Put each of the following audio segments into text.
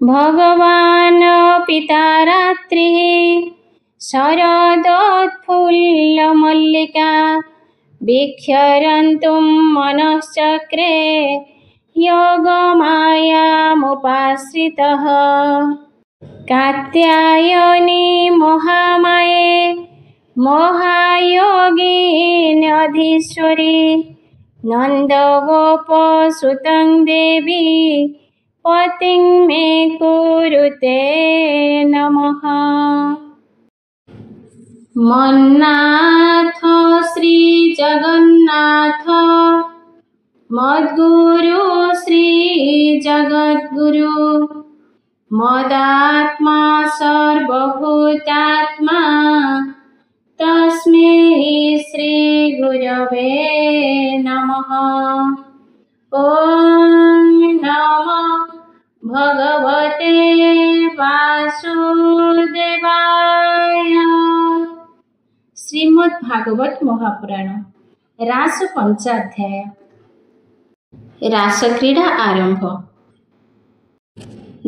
भगवान् पिता रात्रिः शरदोत्फुल्लमल्लिका विक्षरन्तुं मनश्चक्रे योगमायामुपाश्रितः। कात्यायनी महामाये महायोगिन्यधीश्वरी नन्दगोपसुतं देवी पतिं मे कुरुते नमः। मन्नाथ श्री जगन्नाथ मद्गुरु श्री जगद्गुरु मदात्मा सर्वभूतात्मा तस्मै श्री गुरवे नमः। ॐ नमो भगवते वासुदेवाय। श्रीमद्भागवत महापुराण रास पंचाध्याय। रासक्रीड़ा आरंभ।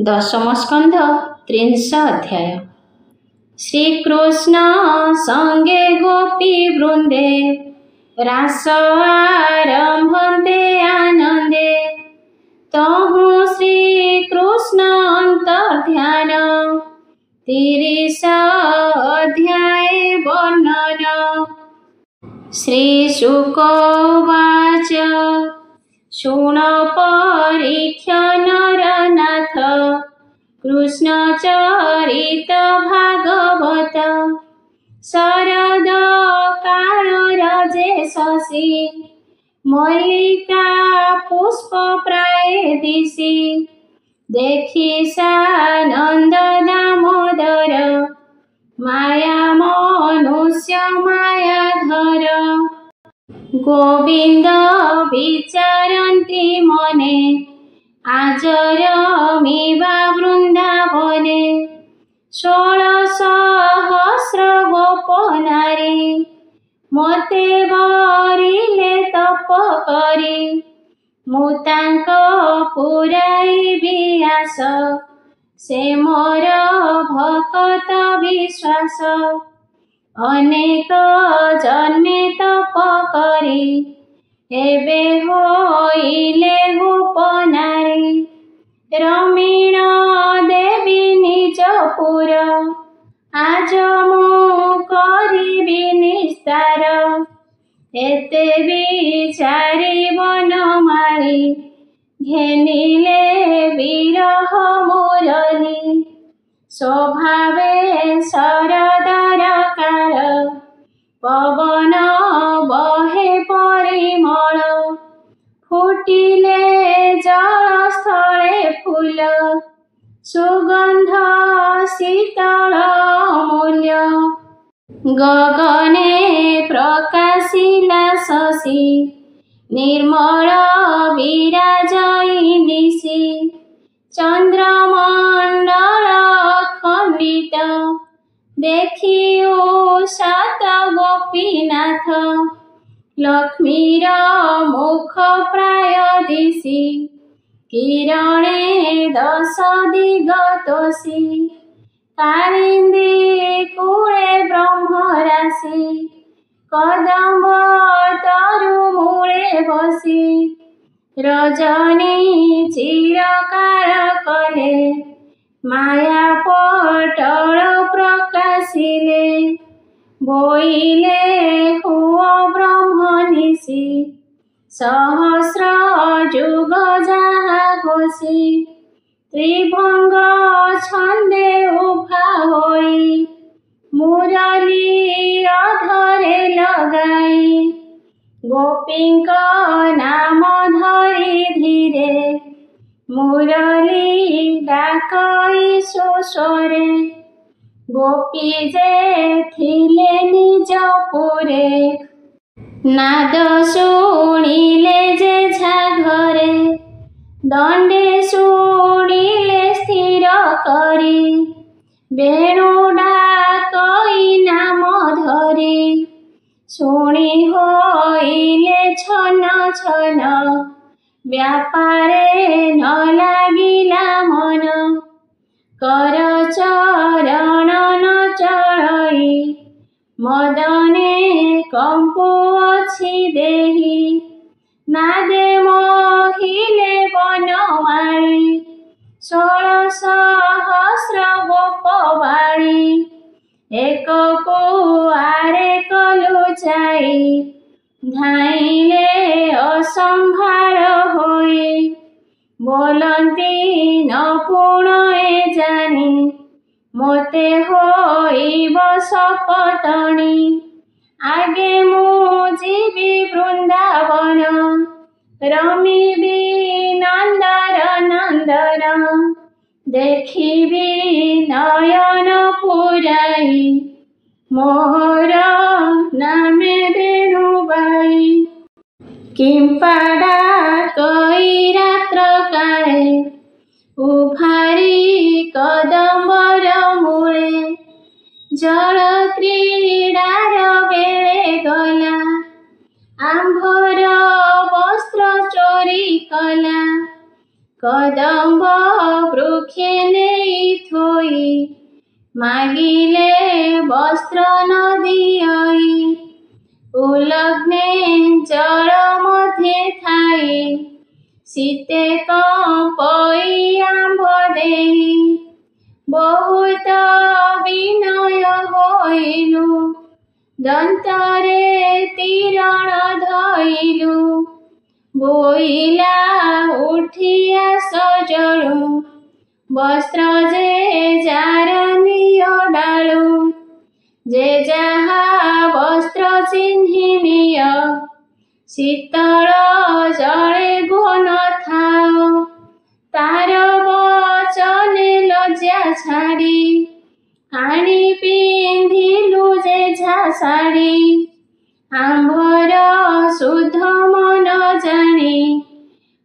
दशम स्कंध 30 अध्याय। श्रीकृष्ण संगे गोपी वृंदे रास आरंभन्ते आनंदे तहु श्रीकृष्ण अंतर्ध्यान 30 अध्याय वर्णन। श्रीशुकोवाच शृण परीक्ष्य नरनाथ कृष्णचरित भागवत शरद काल रजे शशि मल्लिका पुष्प प्राय दिशि देखि सानंद दामोदर माया मनुष्य मायाधर गोविंद विचारन्ति मने आज रमिवा वृंदावने 16,000 गोप नारी मते बरिले तप करी मु तांक पुराइबि आस से मोर भक्त विश्वास अनेक जन्मे तप करी एबे होइले गोप नारी रमीण देवी निजपुर आज मु करिबि निस्तार एते विचारी बनमाली घेनिले विरह मुरली स्वभावे शरदर काल पवन बहे परिमल फुटिले जलस्थले फूल सुगंध शीतल मूल्य गगने प्रकाशिला शशि निर्मल विराजई निशि चंद्रमंडल खंडित देखियो सात गोपीनाथ लक्ष्मीर मुख प्राय दिशि किरणे 10 दिगतोषी कालिंदी कूले ब्रह्मराशि कदम्ब तरु मूले बसी रजनी चिरकार कले माया पटल प्रकाशिले बोइले हुआ ब्रह्मनिशि सहस्र जुग जहा घोषी त्रिभंग छंदे उभा होई मुरली अधरे लगाई गोपींक नाम धरी धीरे मुरली डाकई सुस्वरे गोपी जे थिले निजपुरे नाद शुणिले जे घरे दंडे शुणिले स्थिर करी बेणु डाकई नाम धरी शुणी होइले छन छन व्यापारे न लागिला मन कर चरण न चढ़ई मदने कंपुअछि देहि नादे मोहिले बनमाळी 16 सहस्र गोपबाळी एक कुआरे कलु जाई धाइले असंभाळ होई बोलती न पुणे जानी मोते होइब सपतणी आगे मु जीवी वृंदावन रमिबी नंदर नंदन देखिबी नयन पुराई मोहर नामे वेणुबाई किंपाड़ा कई रात्र काए उभारी कदम्बर मूले जल क्रीडार बेले गला आंभर वस्त्र चोरी कला कदम्ब वृक्षे नहीं थोई मागिले वस्त्र न दियई उलग्ने जल मध्ये थाई सीते कंपई आंब देई बहुत विनय होइलु दंतरे तीरण धइलु बोइला उठिया सजळु वस्त्र जे जारनिय डालु जे जहा वस्त्र चिन्हिनिय शीतल जले गुण थाओ तार बचने लज्जा छाड़ी आनी पिंधिलु जे झासाड़ी आंभर शुद्ध मन जानी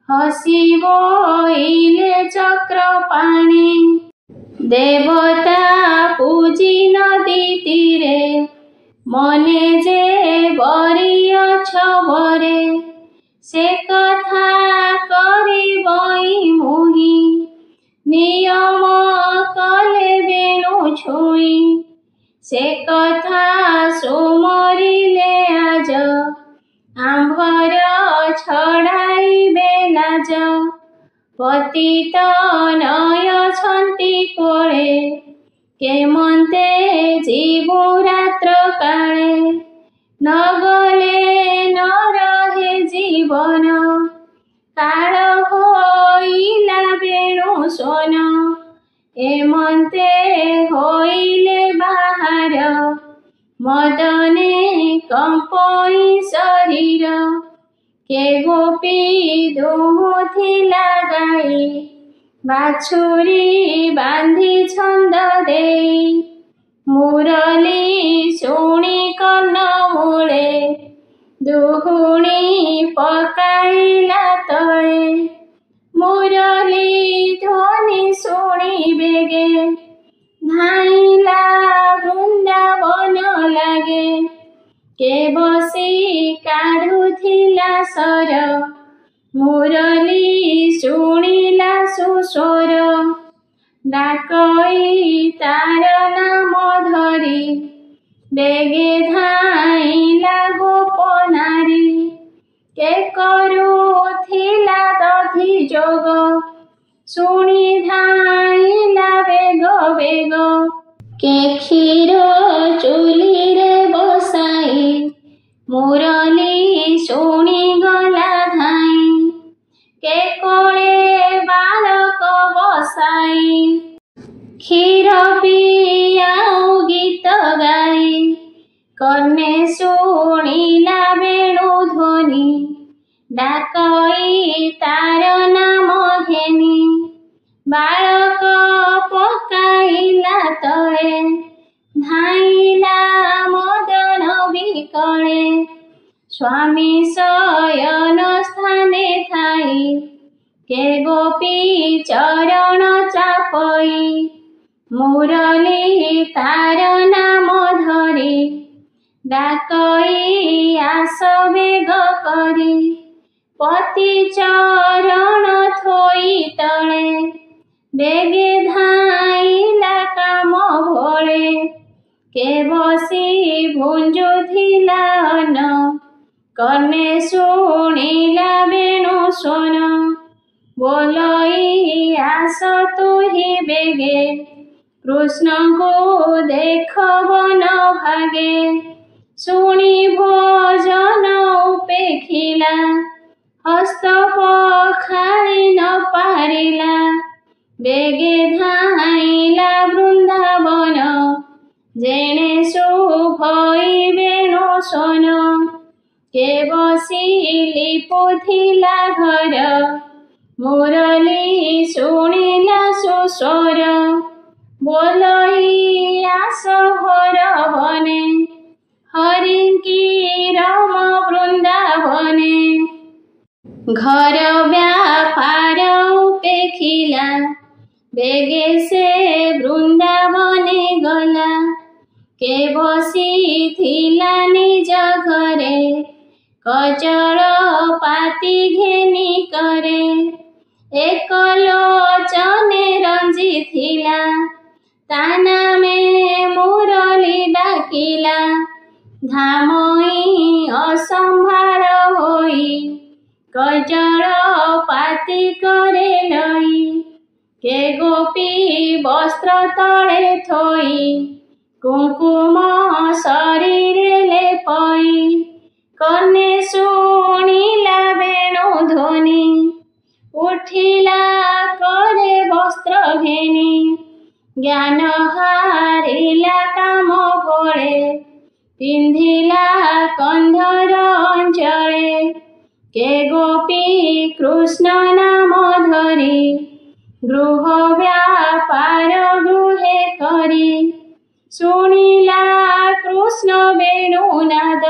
हसी बोइले चक्र पाणी देवता पूजी नदी तीरे मने जे बरिय छबरे से कथा करिबई मुहि नियम कले बेणु छुई से कथा सुमरिले आज आंभर छड़ाइबे लाज पतित नय छंती कोळे केमन्ते जीवु रात्र काळे न गले न रहे जीवन काळ होइला बेणु सोन एमन्ते होइले बाहार मदने कंपई शरीर के गोपी दुहुथिला गाई बाछुरी बांधी छंद देई मुरली शुणी कर्ण मूले दुहुणी पकाइला तळे मुरली ध्वनि शुणी बेगे धाइला वृंदावन लागे के बसी काढुथिला सर मुरली शुणिला सुस्वर डाकई तार नाम धरी बेगे धाइला गोप नारी के करुथिला दधि जोग शुणी धाइला बेग बेग के क्षीर चुली रे बसाई मुरली शुणी गला धाई के कोळे बालक बसाई क्षीर पियाऊ गीत गाई कर्णे शुणिला बेणु ध्वनि डाकई तार नाम घेनी बालक पकाइला तळे धाइला मदन विकळे स्वामी शयन स्थाने थाई के गोपी चरण चापई मुरली तार नाम धरी डाकई आस बेग करी पति चरण थोई तळे ବେଗେ ଧାଇଲା କାମ ଭଳେ କେ ବସି ଭୁଞ୍ଜୁଥିଲା ଅନ କର୍ଣ୍ଣେ ଶୁଣିଲା ବେଣୁ ସ୍ୱନ ବୋଲଇ ଆସ ତୁହି ବେଗେ କୃଷ୍ଣଙ୍କୁ ଦେଖ ବନ ଭାଗେ ଶୁଣି ଭୋଜନ ଉପେଖିଲା ହସ୍ତ ପଖାଳି ନ ପାରିଲା ବେଗେ ଧାଇଲା ବୃନ୍ଦାବନ ଯେଣେ ଶୁଭଇ ବେଣୁ ସ୍ୱନ କେ ବସି ଲିପୁଥିଲା ଘର ମୁରଲି ଶୁଣିଲା ସୁସ୍ୱର ବୋଲଇ ଆସ ହର ବନେ ହରିଙ୍କି ରମ ବୃନ୍ଦାବନେ ଘର ବ୍ୟାପାର ଉପେଖିଲା ବେଗେ ସେ ବୃନ୍ଦାବନେ ଗଲା କେ ବସିଥିଲା ନିଜ ଘରେ କଜଳ ପାତି ଘେନି କରେ ଏକ ଲୋଚନେ ରଞ୍ଜିଥିଲା ତା ନାମେ ମୁରଲି ଡାକିଲା ଧାମଇ ଅସମ୍ଭାଳ ହୋଇ କଜଳ ପାତି କରେ ଲଇ କେ ଗୋପୀ ବସ୍ତ୍ର ତଳେ ଥୋଇ କୁଙ୍କୁମ ଶରୀରେ ଲେପଇ କର୍ଣ୍ଣେ ଶୁଣିଲା ବେଣୁ ଧ୍ୱନି ଉଠିଲା କରେ ବସ୍ତ୍ର ଘେନି ଜ୍ଞାନ ହାରିଲା କାମ ବଳେ ପିନ୍ଧିଲା କନ୍ଧର ଅଞ୍ଚଳେ କେ ଗୋପୀ କୃଷ୍ଣ ନାମ ଧରି ଗୃହ ବ୍ୟାପାର ଗୃହେ କରି ଶୁଣିଲା କୃଷ୍ଣ ବେଣୁନାଦ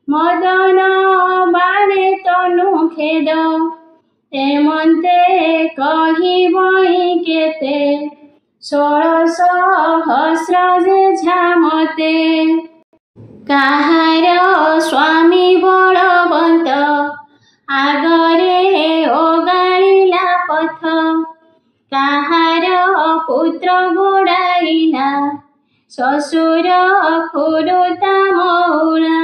ମଦନ ବାଣେ ତନୁ ଖେଦ ଏମନ୍ତେ କହିବଇ କେତେ 16,000 ଯେଝା ମତେ କାହାର ସ୍ୱାମୀ ବଳବନ୍ତ ଆଗରେ ଓଗାଳିଲା ପଥ କାହାର ପୁତ୍ର ଗୋଡ଼ାଇଲା ଶ୍ୱଶୁର ଖୁରୁତା ମଉଳା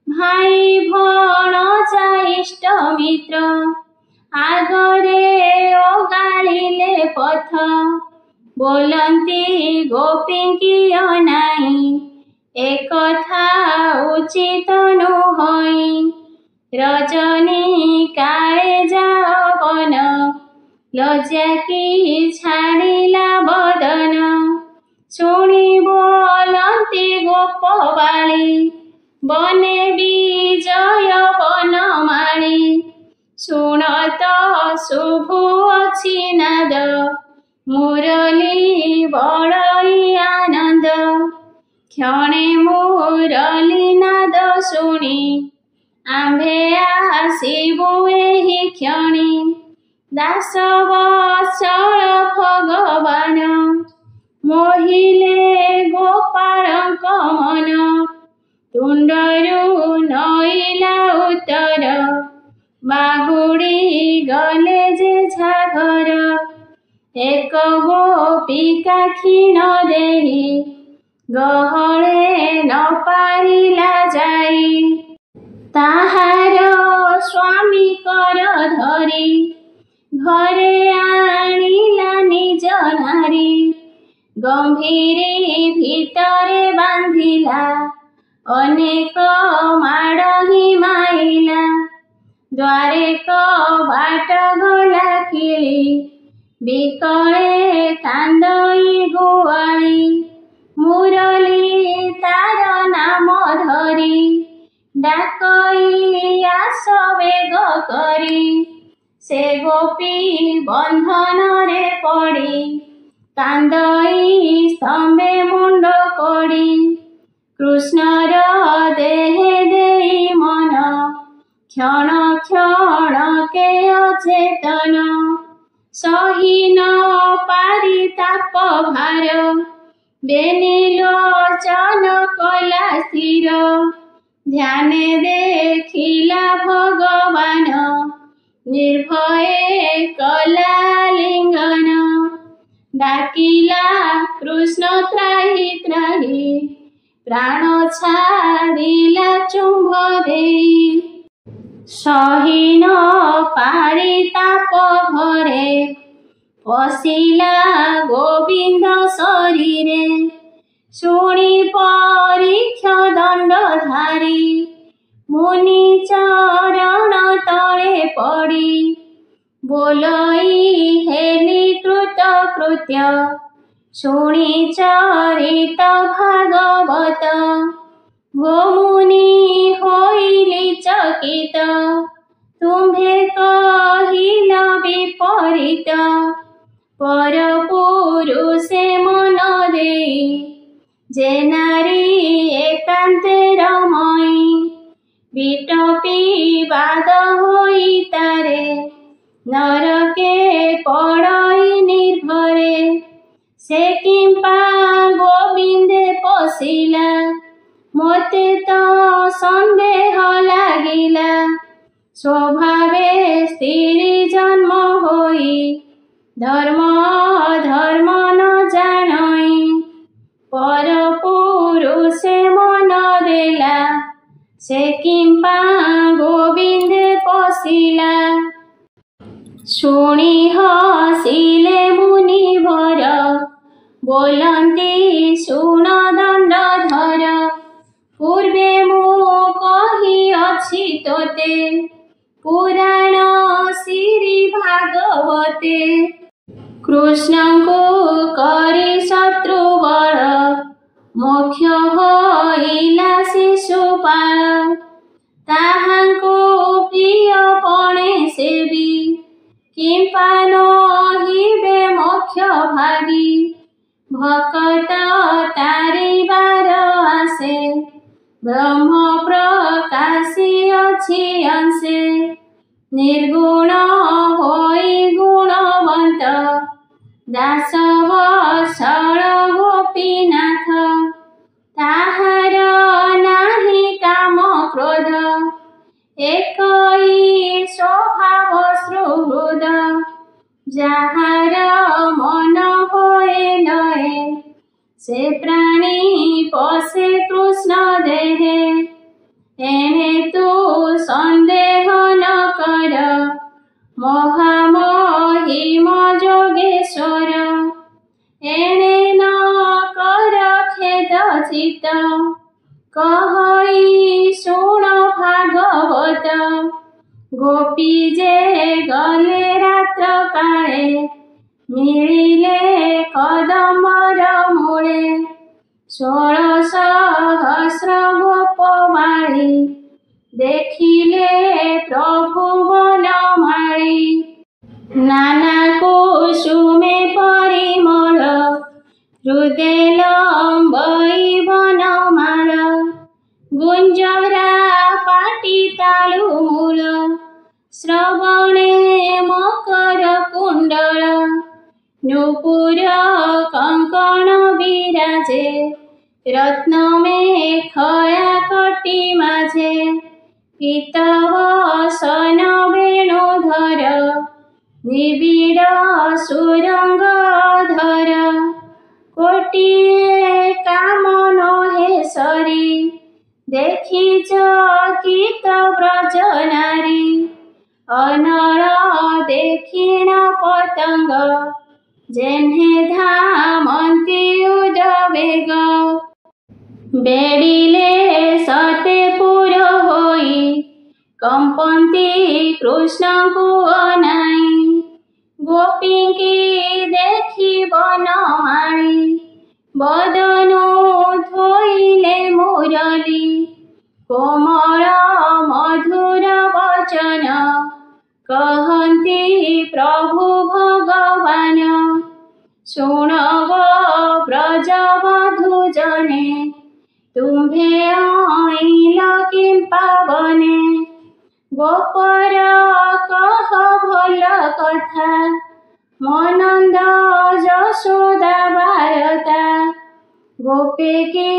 ଭାଇ ଭଣଜା ଇଷ୍ଟ ମିତ୍ର ଆଗରେ ଓଗାଳିଲେ ପଥ ବୋଲନ୍ତି ଗୋପୀଙ୍କି ଅନାଇ ଏକଥା ଉଚିତ ନୁହଇ ରଜନୀ କାଳେ ଯାଅ ବନ ଲଜ୍ଜା କି ଛାଡ଼ିଲା ବଦନ ଶୁଣି ବୋଲନ୍ତି ଗୋପବାଳୀ ବନେ ବିଜୟ ବନମାଳୀ ଶୁଣତ ଶୁଭୁ ଅଛି ନାଦ ମୁରଲି ବଳଇ ଆନନ୍ଦ କ୍ଷଣେ ମୁରଲି ନାଦ ଶୁଣି ଆମ୍ଭେ ଆସିବୁ ଏହି କ୍ଷଣି ଦାସ ବତ୍ସଳ ଭଗବାନ ମୋହିଲେ ଗୋପାଳଙ୍କ ମନ ତୁଣ୍ଡରୁ ନଇଲା ଉତ୍ତର ବାହୁଡ଼ି ଗଲେ ଯେଝା ଘର ଏକ ଗୋପିକା କ୍ଷୀଣ ଦେହି ଗହଳେ ନ ପାରିଲା ଯାଇ ତାହାର ସ୍ୱାମୀ କର ଧରି ଘରେ ଆଣିଲା ନିଜ ନାରୀ ଗମ୍ଭୀରି ଭିତରେ ବାନ୍ଧିଲା ଅନେକ ମାଡ଼ ହିଁ ମାଇଲା ଦ୍ୱାରେ କବାଟ ଗଲା କିଳି ବିକଳେ କାନ୍ଦଇ ଗୁଆଳି ମୁରଲି ତାର ନାମ ଧରି ଡାକଇ ଆସ ବେଗ କରି ସେ ଗୋପୀ ବନ୍ଧନରେ ପଡ଼ି କାନ୍ଦଇ ସ୍ତମ୍ଭେ ମୁଣ୍ଡ କୋଡ଼ି କୃଷ୍ଣର ଦେହେ ଦେଇ ମନ କ୍ଷଣ କ୍ଷଣକେ ଅଚେତନ ସହି ନ ପାରି ତାପ ଭାର ବେନି ଲୋଚନ କଲା ସ୍ଥିର ଧ୍ୟାନେ ଦେଖିଲା ଭଗବାନ ନିର୍ଭୟେ କଲା ଲିଙ୍ଗନ। ଡାକିଲା କୃଷ୍ଣ ତ୍ରାହି ତ୍ରାହି, ପ୍ରାଣ ଛାଡ଼ିଲା ଚୁମ୍ବ ଦେଇ। ସହି ନ ପାରି ତାପ ଘରେ, ପଶିଲା ଗୋବିନ୍ଦ ଶରୀରେ। ଶୁଣି ପରୀକ୍ଷ ଦଣ୍ଡଧାରୀ, ମୁନି ଚରଣ ତଳେ ପଡ଼ି। ବୋଲଇ ହେଲି କୃତ କୃତ୍ୟ, ଶୁଣି ଚରିତ ଭାଗବତ। ଗୋମୁନି ହୋଇଲି ଚକିତ, ତୁମ୍ଭେ କହିଲ ବିପରୀତ। ପର ପୁରୁଷେ ମନ ଦେଇ, ଯେ ନାରୀ ଏକାନ୍ତେ ରମଇ। ବିଟପି ବାଦ ହୋଇ ତାରେ, ନରକେ ପଡ଼ଇ ନିର୍ଭରେ। ସେ କିମ୍ପା ଗୋବିନ୍ଦେ ପଶିଲା, ମୋତେ ତ ସନ୍ଦେହ ଲାଗିଲା। ସ୍ୱଭାବେ ସ୍ତ୍ରୀ ଜନ୍ମ ହୋଇ, ଧର୍ମ ଅଧର୍ମ ନ ଜାଣଇ। ପର ପୁରୁଷେ ମନ ଦେଲା, ସେ କିମ୍ପା ଗୋବିନ୍ଦେ ପଶିଲା। ଶୁଣି ହସିଲେ ମୁନିବର, ବୋଲନ୍ତି ଶୁଣ ଦଣ୍ଡଧର। ପୂର୍ବେ ମୁଁ କହିଅଛି ତୋତେ, ପୁରାଣ ଶ୍ରୀ ଭାଗବତେ। କୃଷ୍ଣଙ୍କୁ କରି ଶତ୍ରୁବଳ, ମୋକ୍ଷ ହୋଇଲା ଶିଶୁପାଳ। ତାହାଙ୍କୁ ପ୍ରିୟପଣେ ସେବି, କିମ୍ପା ନହିବେ ମୋକ୍ଷ ଭାବି। ଭକତ ତାରିବାର ଆସେ, ବ୍ରହ୍ମ ପ୍ରକାଶି ଅଛି ଅଂଶେ। ନିର୍ଗୁଣ ହୋଇ ଗୁଣବନ୍ତ, ଦାସ ବତ୍ସଳ ଗୋପୀନାଥ। ତାହାର ନାହିଁ କାମ କ୍ରୋଧ, ଏକଇ ସ୍ୱଭାବ ସୁହୃଦ। ଯାହାର ମନ ହୋଏ ଲୟେ, ସେ ପ୍ରାଣୀ ପଶେ କୃଷ୍ଣ ଦେହେ। ଏଣେ ତୁ ସନ୍ଦେହ ନ କର, ମହାମହିମ ଯୋଗେଶ୍ୱର। ଏଣେ ନ କର ଖେଦ ଚିତ୍ତ, କହଇ ଶୁଣ ଭାଗବତ। ଗୋପୀ ଯେ ଗଲେ ରାତ୍ର କାଳେ, ମିଳିଲେ କଦମ୍ବର ମୂଳେ। 16 ସହସ୍ର ଗୋପବାଳୀ, ଦେଖିଲେ ପ୍ରଭୁ ବନମାଳୀ। ନାନା କୁସୁମେ ପରିମଳ, ହୃଦେ ଲମ୍ବଇ ବନମାଳ। ଗୁଞ୍ଜରା ପାଟି ତାଳୁ ମୂଳ, ଶ୍ରବଣେ ମକର କୁଣ୍ଡଳ। ନୂପୁର କଙ୍କଣ ବିରାଜେ, ରତ୍ନ ମେଖଳା କଟି ମାঝে। ପୀତବସନ ବେଣୁଧର, ନିବିଡ଼ ସୁରଙ୍ଗ ଧର। କୋଟିଏ କାମ ନୋହେ ସରି, ଦେଖି ଚକିତ ବ୍ରଜ ନାରୀ। ଅନଳ ଦେଖିଣ ପତଙ୍ଗ, ଯେହ୍ନେ ଧାମନ୍ତି ଉଦବେଗ। ବେଡ଼ିଲେ ସତେ ପୁର ହୋଇ, କମ୍ପନ୍ତି କୃଷ୍ଣଙ୍କୁ ଅନାଇ। ଗୋପୀଙ୍କି ଦେଖି ବନମାଳୀ, ବଦନୁ ଧୋଇଲେ ମୁରଲି। କୋମଳ ମଧୁର ବଚନ, କହନ୍ତି ପ୍ରଭୁ ଭଗବାନ। ଶୁଣ ଗୋ ବ୍ରଜବଧୂ ଜନେ, ତୁମ୍ଭେ ଅଇଲ କିମ୍ପା ବନେ। ଗୋପର କହ ଭଲ କଥା, ମନନ୍ଦ ଯଶୋଦା ବାରତା। ଗୋପେ କି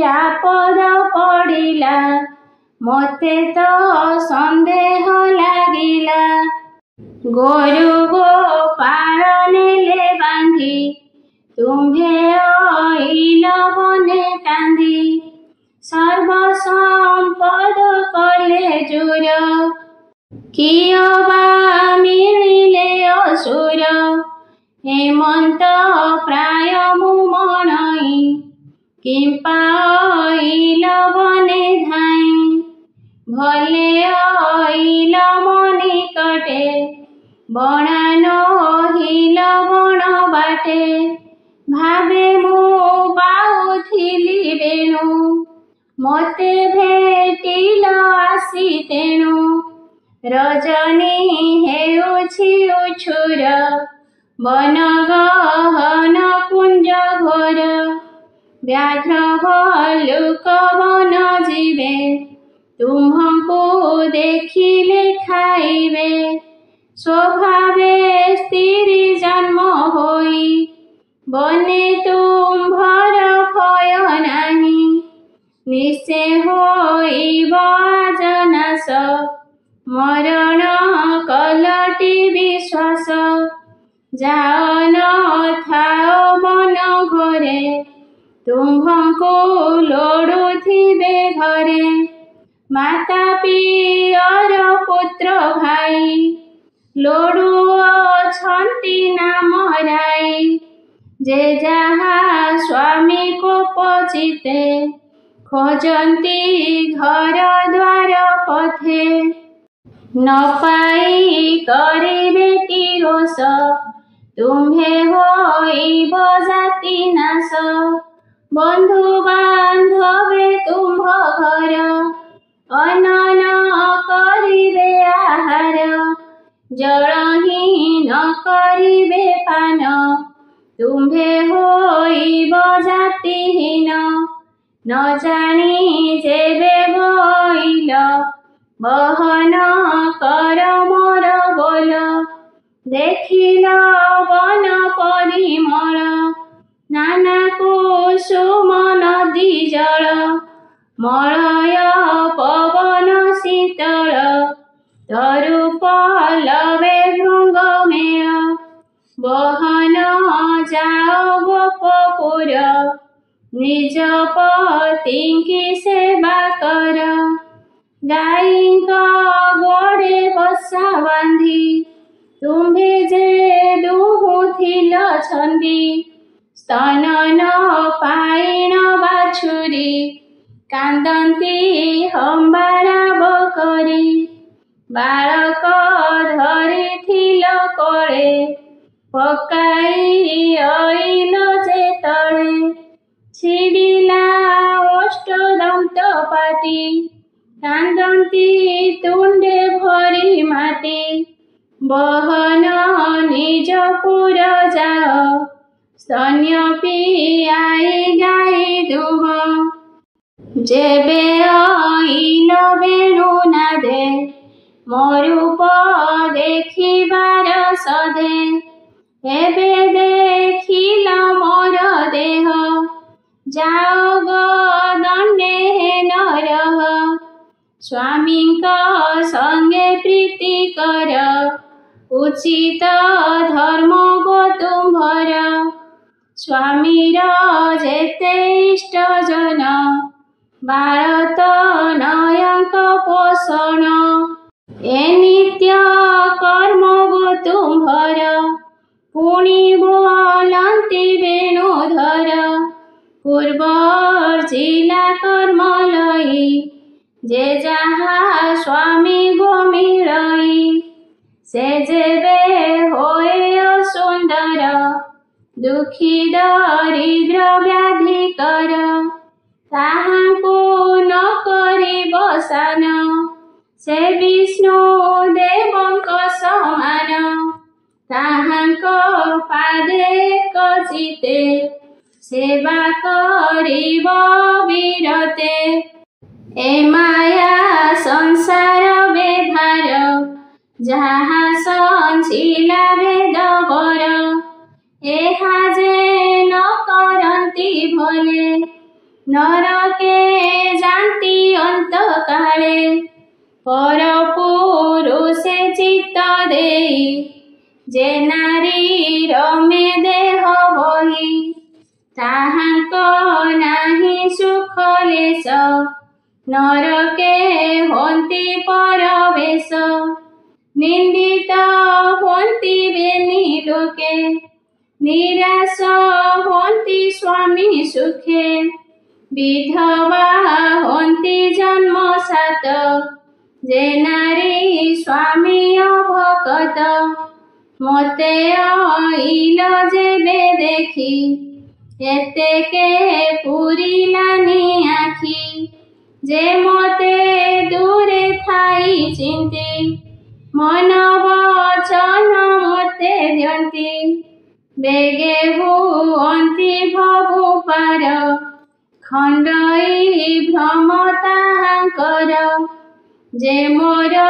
ଆପଦ ପଡ଼ିଲା, ମୋତେ ତ ସନ୍ଦେହ ଲାଗିଲା। ଗୋରୁ ଗୋପାଳ ନେଲେ ବାନ୍ଧି ତୁମ୍ଭେ ଅଇଲ ବନେ କାନ୍ଦି ସର୍ବ ସମ୍ପଦ କଲେ ଜୁର କିଏ ବା ମିଳିଲେ ଅସୁର ହେମନ୍ତ ପ୍ରାୟ ମୁଁ ମଣଇ କିମ୍ପା ଅଇଲ ବନେ ଧାଇଁ ଭଲେ ଅଇଲ ମନିକଟେ ବଣା ନହିଲ ବଣ ବାଟେ ଭାବେ ମୁଁ ବାହୁଥିଲି ବେଣୁ ମୋତେ ଭେଟିଲ ଆସି ତେଣୁ ରଜନୀ ହେଉଛି ଉଛୁର ବନ ଗହନ କୁଞ୍ଜ ଘୋର ବ୍ୟାଘ୍ର ଭଲ୍ଲୁକ ବନ ଯିବେ ତୁମ୍ଭଙ୍କୁ ଦେଖିଲେ ଖାଇବେ ସ୍ୱଭାବେ ସ୍ତ୍ରୀ ଜନ୍ମ ହୋଇ ବନେ ତୁମ୍ଭର ଭୟ ନାହିଁ ନିଶ୍ଚୟ ହୋଇବ ଆଜ ନାଶ ମରଣ କଲଟି ବିଶ୍ୱାସ ଯାଅ ନ ଥାଅ ବନ ଘରେ ତୁମ୍ଭଙ୍କୁ ଲୋଡୁଥିବେ ଘରେ ମାତା ପିଅର ପୁତ୍ର ଭାଇ ଲୋଡୁ ଅଛନ୍ତି ନାମ ରାଇ ଯେ ଯାହା ସ୍ୱାମୀ କୋପଚିତେ ଖୋଜନ୍ତି ଘର ଦ୍ୱାର ପଥେ ନ ପାଇ କରିବେ କି ରୋଷ ତୁମ୍ଭେ ହୋଇବ ଜାତି ନାଶ ବନ୍ଧୁ ବାନ୍ଧବେ ତୁମ୍ଭ ଘର ଅନ୍ନ କରିବେ ଆହାର ଜଳ ହିଁ ନ କରିବେ ପାନ ତୁମ୍ଭେ ହୋଇବ ଜାତିହୀନ ନ ଜାଣି ଯେବେ ବୋଇଲ ବହନ କର ମୋର ବୋଲ ଦେଖିଲ ବନ ପରିମଳ ନାନା କୁସୁମ ନଦୀ ଜଳ ମଳୟ ପବନ ଶୀତଳ ତରୁ ପଲବେ ଭୃଙ୍ଗମେୟ ବହନ ଯାଅ ଗୋପପୁର ନିଜ ପତିଙ୍କି ସେବା କର ଗାଈଙ୍କ ଗୋଡ଼େ ବସା ବାନ୍ଧି ତୁମ୍ଭେ ଯେ ଦୁହୁଥିଲ ଛନ୍ଦି ସ୍ତନ ନ ପାଇଣ ବାଛୁରୀ କାନ୍ଦନ୍ତି ହମ୍ବାରା ବକରି ବାଳକ ଧରିଥିଲ କୋଳେ ପକାଇ ଅଇଲ ଯେ ତଳେ ଛିଡ଼ିଲା ଅଷ୍ଟଦନ୍ତ ପାଟି କାନ୍ଦନ୍ତି ତୁଣ୍ଡେ ଭରି ମାଟି ବହନ ନିଜ ପୁର ଯାଅ ସ୍ତନ୍ୟ ପିଆଇ ଗାଈ ଦୁହ ଯେବେ ଅଇଲ ବେଣୁ ନାଦେ ମୋ ରୂପ ଦେଖିବାର ସଧେ ଏବେ ଦେଖିଲ ମୋର ଦେହ ଯାଅ ଗୋ ଦଣ୍ଡେ ନରହ ସ୍ୱାମୀଙ୍କ ସଙ୍ଗେ ପ୍ରୀତି କର ଉଚିତ ଧର୍ମ ଗୋ ତୁମ୍ଭର ସ୍ୱାମୀର ଯେତେ ଇଷ୍ଟ ଜନ ବାଳତ ନୟଙ୍କ ପୋଷଣ ଏ ନିତ୍ୟ କର୍ମ ଗୋ ତୁମ୍ଭର ପୁଣି ବୋଲନ୍ତି ବେଣୁଧର ପୂର୍ବର୍ଜିଲା କର୍ମ ଲଇ ଯେ ଯାହା ସ୍ୱାମୀ ଗୋ ମିଳଇ ସେ ଯେବେ ହୋଏ ଅସୁନ୍ଦର ଦୁଃଖୀ ଦରିଦ୍ର ବ୍ୟାଧି କର ତାହାଙ୍କୁ ନ କରିବ ସାନ ସେ ବିଷ୍ଣୁ ଦେବଙ୍କ ସମାନ ତାହାଙ୍କ ପାଦେ କଚିତେ ସେବା କରିବ ବିରତେ ଏ ମାୟା ସଂସାର ବେଭାର ଯାହା ସଂଚିଲା ବେଦ ବର ଏହା ଯେ ନ କରନ୍ତି ଭଲେ ନରକେ ଯାନ୍ତି ଅନ୍ତକାଳେ ପର ପୁରୁଷେ ଚିତ୍ତ ଦେଇ ଯେ ନାରୀର ମେ ଦେହ ବହି ତାହାଙ୍କ ନାହିଁ ସୁଖ ଲେଶ ନରକେ ହନ୍ତି ପରବେଶ ନିନ୍ଦିତ ହନ୍ତି ବେନି ଲୋକେ ନିରାଶ ହନ୍ତି ସ୍ୱାମୀ ସୁଖେ ବିଧବା ହନ୍ତି ଜନ୍ମ ସାତ ଯେ ନାରୀ ସ୍ୱାମୀ ଅଭକତ ମୋତେ ଅଇଲ ଯେବେ ଦେଖି ଏତେକେ ପୁରିଲାନି ଆଖି ଯେ ମୋତେ ଦୂରେ ଥାଇ ଚିନ୍ତି ମନ ବଚନ ମୋତେ ଦିଅନ୍ତି ବେଗେ ହୁଅନ୍ତି ଭବୁ ପାର ଖଣ୍ଡଇ ଭ୍ରମ ତାହାଙ୍କର ଯେ ମୋର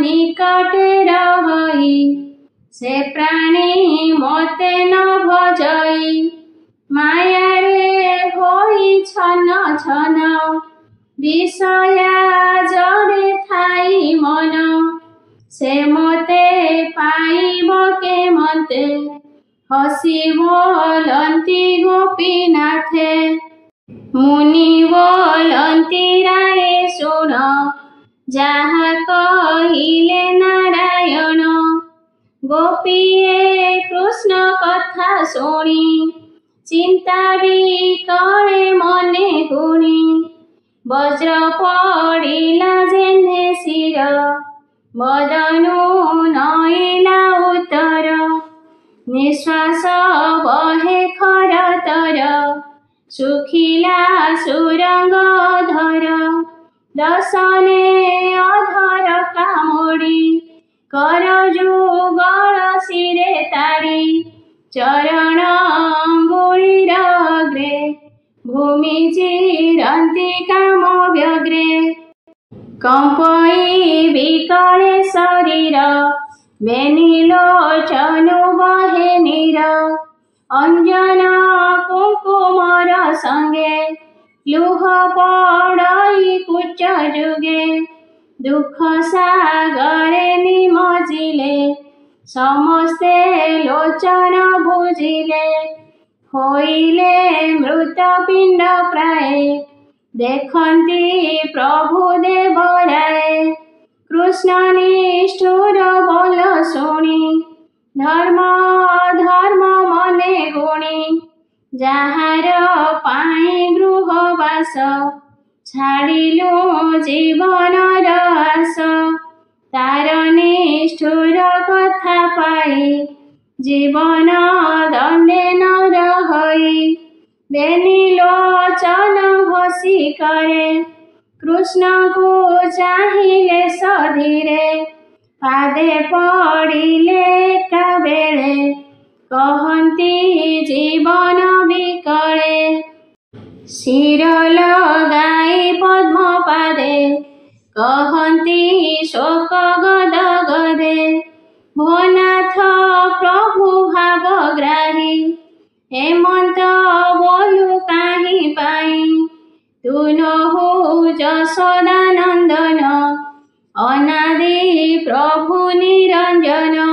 ନିକଟେ ରହି ସେ ପ୍ରାଣୀ ମୋତେ ନ ଭଜଇ ମାୟାରେ ହୋଇ ଛନ ଛନ ବିଷୟା ଜରେ ଥାଇ ମନ ସେ ମୋତେ ପାଇବ କେମତେ ହସି ବୋଲନ୍ତି ଗୋପୀନାଥେ ମୁନି ବୋଲନ୍ତି ରାଏ ଶୁଣ ଯାହା କହିଲେ ନାରାୟଣ ଗୋପୀଏ କୃଷ୍ଣ କଥା ଶୁଣି ଚିନ୍ତା ବିକଳେ ମନେ ଗୁଣି ବଜ୍ର ପଡ଼ିଲା ଯେହ୍ନେ ଶିର ବଦନୁ ନଇଲା ଉତ୍ତର ନିଶ୍ୱାସ ବହେ ଖରତର ଶୁଖିଲା ସୁରଙ୍ଗ ଧର ଦଶନେ ଅଧର କାମୁଡ଼ି କର ଯୁଗଳ ଶିରେ ତାଡ଼ି ଚରଣ ଅଙ୍ଗୁଳିର ଅଗ୍ରେ ଭୂମି ଚିରନ୍ତି କାମ ବ୍ୟଗ୍ରେ କମ୍ପଇ ବିକଳେ ଶରୀର ବେନି ଲୋଚନୁ ବହେ ନୀର ଅଞ୍ଜନ କୁଙ୍କୁମର ସଙ୍ଗେ ଲୁହ ପଡ଼ଇ କୁଚ ଯୁଗେ ଦୁଃଖ ସାଗରେ ନିମଜିଲେ ସମସ୍ତେ ଲୋଚନ ବୁଝିଲେ ହୋଇଲେ ମୃତ ପିଣ୍ଡ ପ୍ରାୟ ଦେଖନ୍ତି ପ୍ରଭୁ ଦେବରାଏ କୃଷ୍ଣ ନିଷ୍ଠୁର ବୋଲ ଶୁଣି ଧର୍ମ ଧର୍ମ ମନେ ଗୁଣି ଯାହାର ପାଇଁ ଗୃହବାସ ଛାଡ଼ିଲୁ ଜୀବନର ଆସ ତାର ନିଷ୍ଠୁର କଥା ପାଇ ଜୀବନ ଦଣ୍ଡେ ନର ହୋଇ ବେନି ଲୋଚନ ଘଷି କରେ କୃଷ୍ଣଙ୍କୁ ଚାହିଁଲେ ସଧୀରେ ପାଦେ ପଡ଼ିଲେ ଏକାବେଳେ କହନ୍ତି ଜୀବନ ବିକଳେ ଶିର ଲଗାଇ ପଦ୍ମ ପାଦେ କହନ୍ତି ଶୋକ ଗଦ ଗଦେ ଭୋନାଥ ପ୍ରଭୁ ଭାବଗ୍ରାହୀ ହେମନ୍ତ ବୋଲୁ କାହିଁ ପାଇଁ ତୁ ନହୁ ଯଶୋଦାନନ୍ଦନ ଅନାଦି ପ୍ରଭୁ ନିରଞ୍ଜନ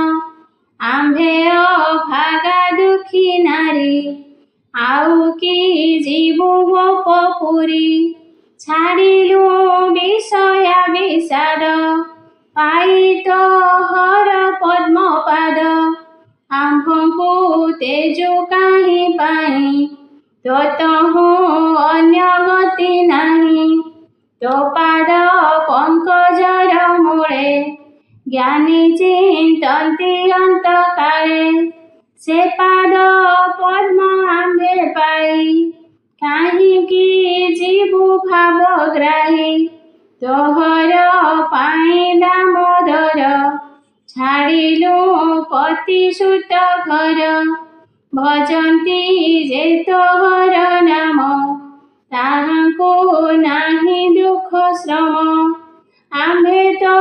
ଆମ୍ଭେ ଅଭାଗା ଦୁଃଖୀ ନାରୀ ଆଉ କି ଯିବୁ ଗୋପପୁରୀ ଛାଡ଼ିଲୁ ବିଷୟା ବିଷାଦ ପାଇ ତୋହର ପଦ୍ମପାଦ ଆମ୍ଭଙ୍କୁ ତେଜୁ କାହିଁ ପାଇଁ ତୋ ତହୁଁ ଅନ୍ୟ ଗତି ନାହିଁ ତୋ ପାଦ ପଙ୍କଜର ମୂଳେ ଜ୍ଞାନୀ ଚିନ୍ତନ୍ତି ଅନ୍ତକାଳେ ସେ ପାଦ ପଦ୍ମ ଆମ୍ଭେ ପାଇ କାହିଁକି ଯିବୁ ଭାବଗ୍ରାହୀ ତୋହର ପାଇଁ ଦାମୋଦର ଛାଡ଼ିଲୁ ପତି ସୁତ ଘର ଭଜନ୍ତି ଯେ ତୋହର ନାମ ତାହାଙ୍କୁ ନାହିଁ ଦୁଃଖ ଶ୍ରମ ଆମ୍ଭେ ତ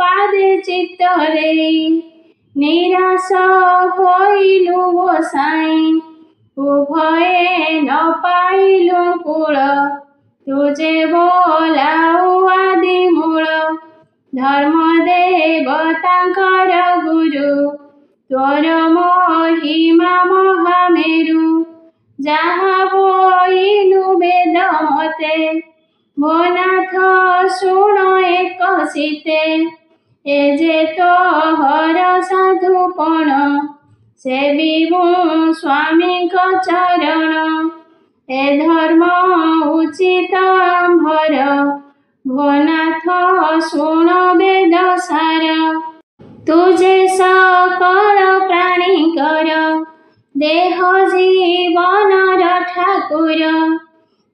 ପାଦେ ଚିତ୍ତ ଦେଇ ନିରାଶ ହୋଇଲୁ ଗୋସାଇଁ ଉଭୟେ ନ ପାଇଲୁ କୂଳ ତୁଜେ ବୋଲାଉ ଆଦି ମୂଳ ଧର୍ମଦେବତାଙ୍କର ଗୁରୁ ତୋର ମହିମା ମହାମେରୁ। ଯାହା ବୋଇଲୁ ବେଦ ମତେ ଭୋନାଥ ଶୁଣ ଏକ ଶୀତେ। ଏ ଯେ ତୋହର ସାଧୁପଣ ସେବିବୁ ସ୍ୱାମୀଙ୍କ ଚରଣ। ଏ ଧର୍ମ ଉଚିତ ଆମ୍ଭର ଭୋନାଥ ଶୁଣ ବେଦ ସାର। ତୁଜେ ସକଳ ପ୍ରାଣୀଙ୍କର ଦେହ ଜୀବନର ଠାକୁର।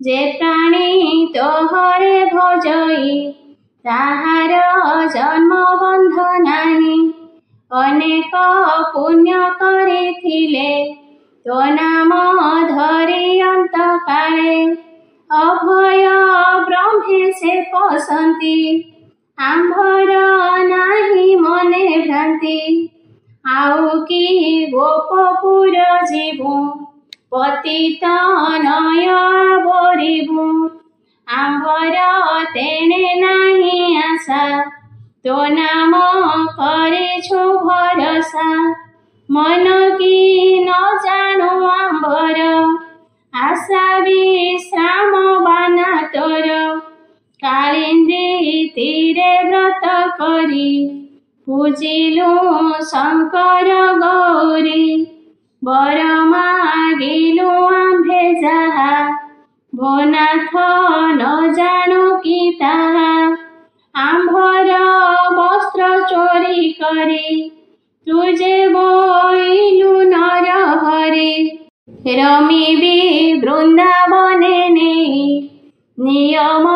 ଯେ ପ୍ରାଣୀ ତୋହରେ ଭଜଇ ତାହାର ଜନ୍ମ ବନ୍ଧ ନାହିଁ। ଅନେକ ପୁଣ୍ୟ କରିଥିଲେ ତୋ ନାମ ଧରି ଅନ୍ତକାଳେ। ଅଭୟ ବ୍ରହ୍ମେ ସେ ପଶନ୍ତି ଆମ୍ଭର ନାହିଁ ମନେ ଭ୍ରାନ୍ତି। ଆଉ କି ଗୋପପୁର ଯିବୁ ପତିତ ନୟ ଆବରିବୁ। ଆମ୍ଭର ତେଣେ ନାହିଁ ଆଶା ତୋ ନାମ କରିଛୁ ଭରସା। ମନ କି ନ ଜାଣୁ ଆମ୍ଭର ଆଶା ବିଶ୍ରାମ ବାନା ତୋର। କାଳିନ୍ଦୀ ତୀରେ ବ୍ରତ କରି ପୂଜିଲୁ ଶଙ୍କର ଗୌରୀ। ବର ମାଗିଲୁ ଆମ୍ଭେ ଯାହା ଭୋନାଥ ନ ଜାଣୁ କି ତାହା। ଆମ୍ଭର ବସ୍ତ୍ର ଚୋରି କରି ତୁଜେ ବୋଇଲୁ ନର ହରି। ରମିବି ବୃନ୍ଦାବନେ ନେଇ ନିୟମ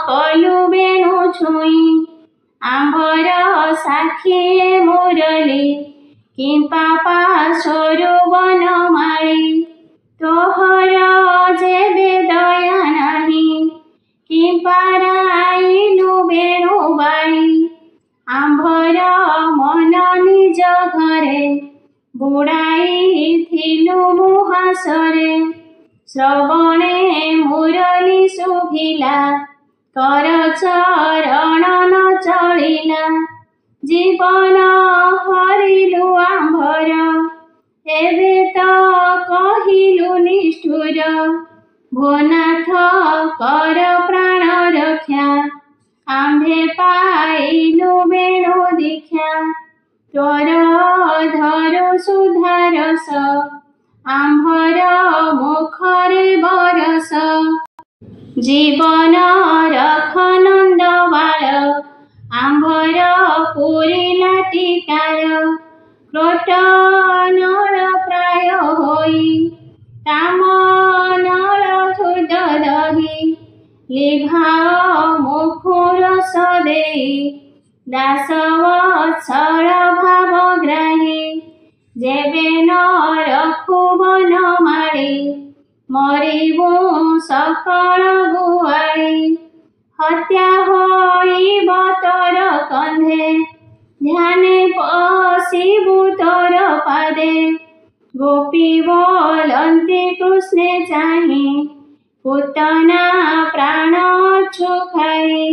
କଲୁ ବେଣୁ ଛୁଇଁ। ଆମ୍ଭର ସାକ୍ଷୀ ମୁରଲି କିମ୍ପା ପାଶୋରୁ ବନମାଳି। ତୋହର ଯେବେ ଦୟା ନାହିଁ କିମ୍ପା ରାଇଲୁ ବେଣୁ ବାଳି। ଆମ୍ଭର ମନ ନିଜ ଘରେ ବୁଡ଼ାଇଥିଲୁ ମୁହାସରେ। ଶ୍ରବଣେ ମୁରଲି ଶୁଭିଲା କର ଚରଣ ନ ଚଳିଲା। ଜୀବନ ହରିଲୁ ଆମ୍ଭର ଏବେ ତ କହିଲୁ ନିଷ୍ଠୁର। ଭୋନାଥ କର ପ୍ରାଣ ରକ୍ଷା ଆମ୍ଭେ ପାଇଲୁ ବେଣୁ ଦୀକ୍ଷା। ତୋର ଧରୁ ସୁଧାରସ ଆମ୍ଭର ମୁଖରେ ବରସ। ଜୀବନ ରଖ ନନ୍ଦବାଳ ଆମ୍ଭର ପୁରିଲା ଟିକାଳ। କ୍ରୋଟ ନଳ ପ୍ରାୟ ହୋଇ କାମ ନଳ ହୃଦ ଦହି। ଲିଭାଅ ମୁଖୁ ରସ ଦେଇ ଦାସ ବତ୍ସଳ ଭାବଗ୍ରାହୀ। ଯେବେ ନ ରଖୁ ବନମାଳି ମରିବୁ ସକଳ ଗୁଆଳି। ହତ୍ୟା ହୋଇବ ତୋର କନ୍ଧେ ଧ୍ୟାନେ ପଶିବୁ ତୋର ପାଦେ। ଗୋପୀ ବୋଲନ୍ତି କୃଷ୍ଣେ ଚାହିଁ ପୂତନା ପ୍ରାଣ ଅଛୁ ଖାଇ।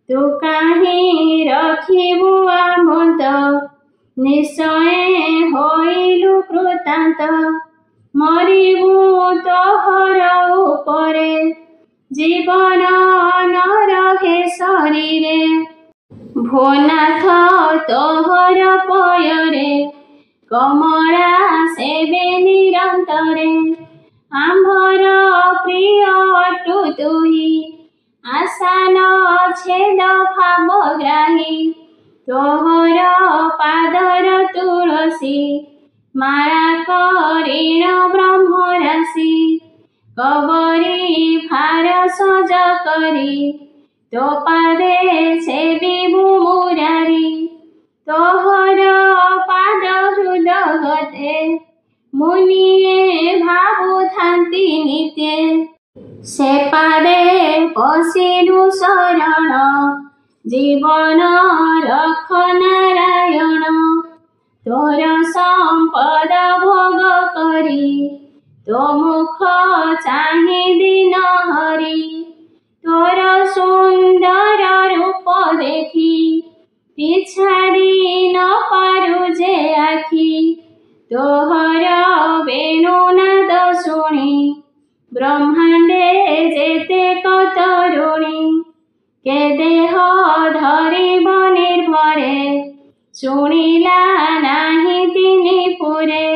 ତୁ କାହିଁ ରଖିବୁ ଆମନ୍ତ ନିଶ୍ଚୟ ହୋଇଲୁ କୃତାନ୍ତ। ମରିବୁ ତୋହର ଉପରେ ଜୀବନ ନ ରହେ ଶରୀରେ। ଭୋନାଥ ତୋହର ପୟରେ କମଳା ସେବେ ନିରନ୍ତରେ। ଆମ୍ଭର ପ୍ରିୟ ଅଟୁ ତୁହି ଆଶା ନ ଛେଦ ଭାବଗ୍ରାହୀ। ତୋହର ପାଦର ତୁଳସୀ ମାଳା କରିଣ ବ୍ରହ୍ମରାଶି। କବରୀ ଭାର ସଜ କରି ତୋ ପାଦେ ସେବିବୁ ମୁରାରି। ତୋହର ପାଦ ହୃଦଗତେ ମୁନିଏ ଭାବୁଥାନ୍ତି ନିତ୍ୟେ। ସେ ପାଦେ ପଶିଲୁ ଶରଣ ଜୀବନ ରଖ ନାରାୟଣ। ତୋର ସମ୍ପଦ ଭୋଗ କରି ତୋ ମୁଖ ଚାହିଁ ଦିନ ହରି। ତୋର ସୁନ୍ଦର ରୂପ ଦେଖି पिछाड़ी न पारु जे आखि तोहर वेणुनाद शुणी ब्रह्मांडे जेते कतरुणी के देह धरिब निर्भरे शुणिला नाही तिनि पुरे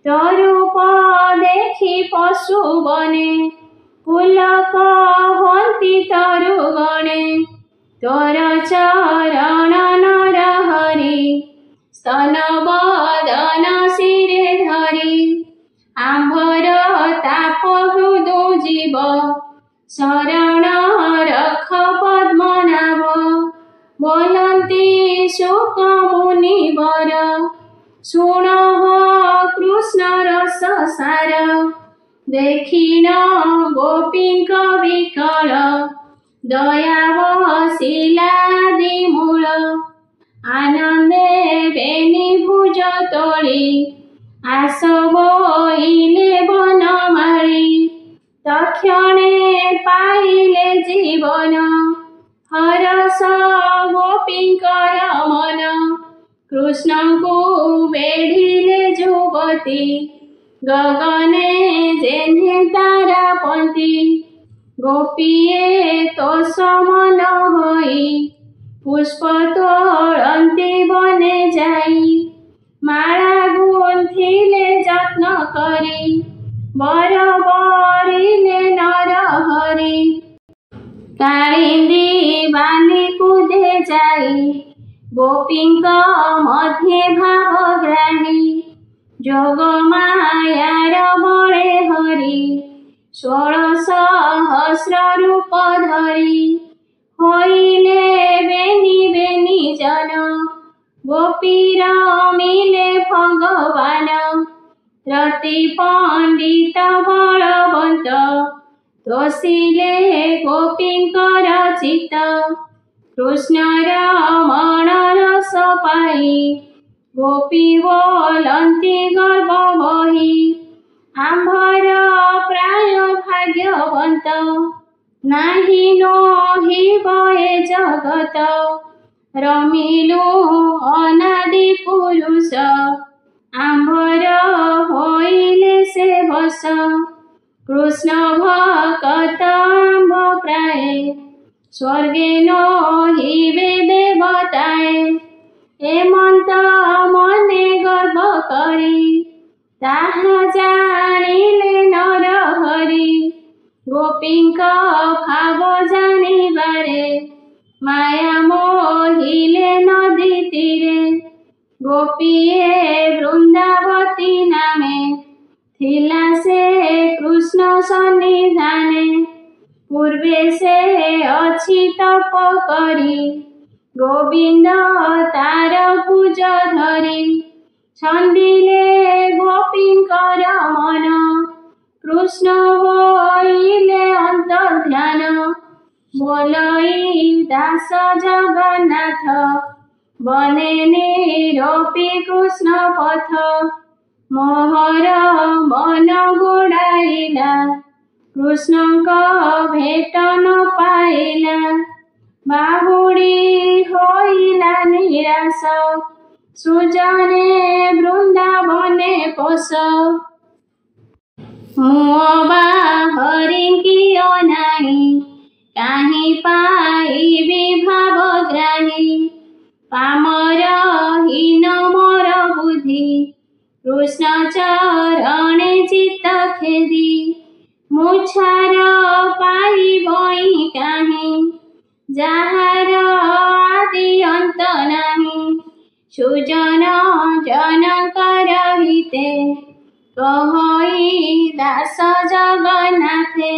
तो रूप देखि पशु बने पुलक हंती तरु गणे तोर चरण नर हरि स्तन बदन शिरे धरि आंभर ताप हृदु जीव शरण रख पद्मनाभ बोलती शुक मुनिवर शुण कृष्ण रस सार देखिन गोपींक विकल दया वशिलादि मूल आनंदे बेनी भुज तोली आस बोइले बनमाली तक्षणे पाइले जीवन हरस गोपींकर मन कृष्ण को बेढ़िले जुवती गगने जेन्हे तारापति गोपीए तो समन होई पुष्प तोड़ती बने जाई माला गुंथिले जत्न करी बर बरिले नर हरि कालिंदी बाली कूदे जाई गोपींक मध्ये भावग्राही जोग मायार बळे हरि 16,000 रूप धरी होइले बेनी बेनी जन गोपीर मिले भगवान रति पंडित बलवंत तोषिले गोपींकर चित्त कृष्णर मन रस पाई गोपी बोलती गर्भ बही आंभर प्राय भाग्यवंत नाही नोहि बये जगत रमिलु अनादि पुरुष आंभर होइले से बस कृष्ण भक्त आंभ प्राय स्वर्गे नोहिबे देवताए हेमंत मने गर्भ करी ताहा जानिले नर हरि गोपींक भाव जानिबारे माया मोहिले नदी तीरे गोपीए वृंदावती नामे थिला से कृष्ण सन्निधाने पूर्वे से अछि तप करी गोविंद तार पूज धरी छंदिले गोपींकर मन कृष्ण होइले अंतर्ध्यान बोलई दास जगन्नाथ बने निरोपी कृष्ण पथ मोहर मन गोड़ाइला कृष्ण को भेट न पाइला बाहुड़ी होइला निराश सुजने वृंदावने पोष मुआ हरिंकी अनाई काहि पाइबी भावग्राही पामर हीन मोर बुद्धि कृष्ण चरणे चित्त खेदी मुछार पाइबई काहि जाहार आदि अंत नाही सुजन जनकर हिते कहई दास जगन्नाथे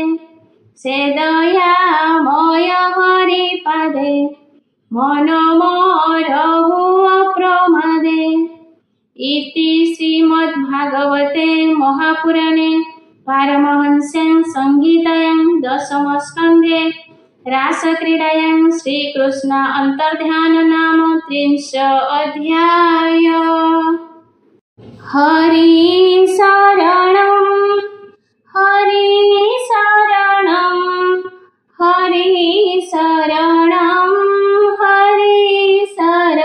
से दयामय हरि पादे मन मोर अप्रमादे इति श्रीमद्भागवते महापुराणे पारमहंस्यां संहितायां 10म स्कन्धे रासक्रीडायां श्रीकृष्ण अंतर्ध्यान नाम 30 अध्याय। हरि शरणं हरि शरणं हरि शरणं हरि शरणं।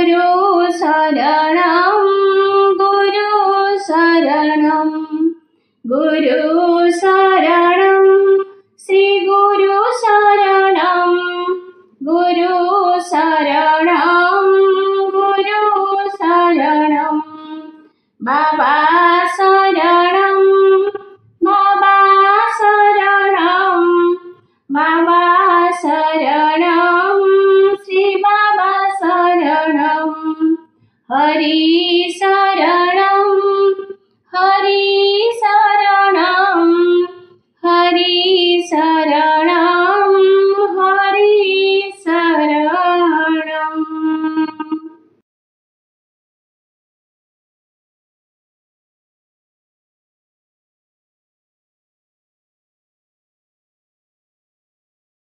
गुरु शरणं गुरु शरणं गुरु शरणं श्री गुरु शरणं गुरु शरणं गुरु शरणं बाबा शरणं बाबा शरणं बाबा शरणं श्री बाबा शरणं हरि शरणं